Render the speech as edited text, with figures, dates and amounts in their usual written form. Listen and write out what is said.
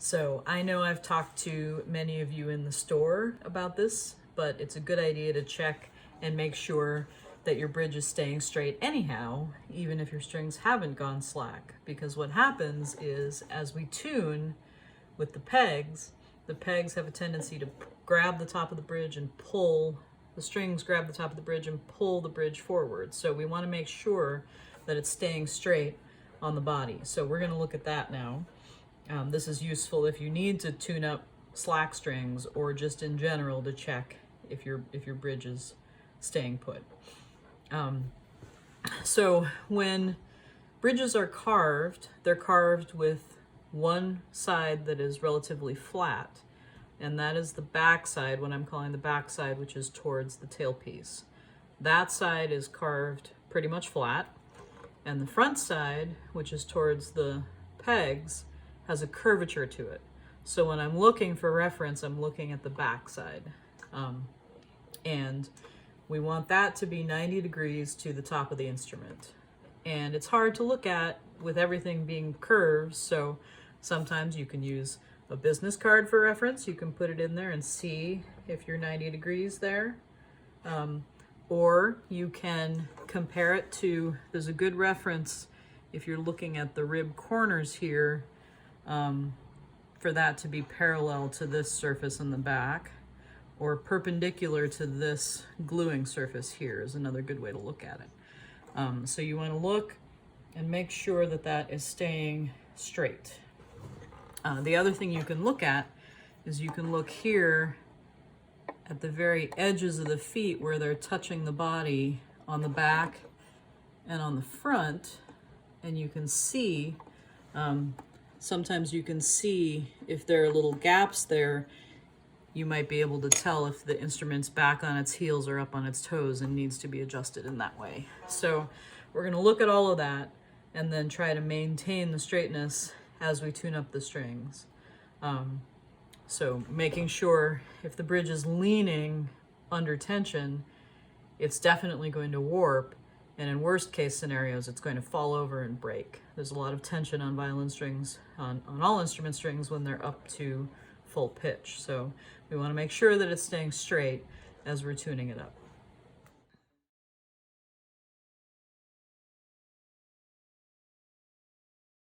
So I know I've talked to many of you in the store about this, but it's a good idea to check and make sure that your bridge is staying straight anyhow, even if your strings haven't gone slack. Because what happens is, as we tune with the pegs have a tendency to grab the top of the bridge and pull, the strings grab the top of the bridge and pull the bridge forward. So we want to make sure that it's staying straight on the body. So we're going to look at that now. This is useful if you need to tune up slack strings or just in general to check if your bridge is staying put. So when bridges are carved, they're carved with one side that is relatively flat, and that is the back side, what I'm calling the back side, which is towards the tailpiece. That side is carved pretty much flat, and the front side, which is towards the pegs, has a curvature to it. So when I'm looking for reference, I'm looking at the back side. And we want that to be 90 degrees to the top of the instrument. And it's hard to look at with everything being curved, so sometimes you can use a business card for reference. You can put it in there and see if you're 90 degrees there. Or you can compare it to, there's a good reference if you're looking at the rib corners here, for that to be parallel to this surface in the back, or perpendicular to this gluing surface here is another good way to look at it. So you want to look and make sure that that is staying straight. The other thing you can look at is you can look here at the very edges of the feet where they're touching the body on the back and on the front, and you can see, sometimes you can see if there are little gaps there. You might be able to tell if the instrument's back on its heels or up on its toes and needs to be adjusted in that way. So we're going to look at all of that and then try to maintain the straightness as we tune up the strings. So making sure if the bridge is leaning under tension, it's definitely going to warp, and in worst case scenarios, it's going to fall over and break. There's a lot of tension on violin strings, on all instrument strings when they're up to full pitch. So we want to make sure that it's staying straight as we're tuning it up.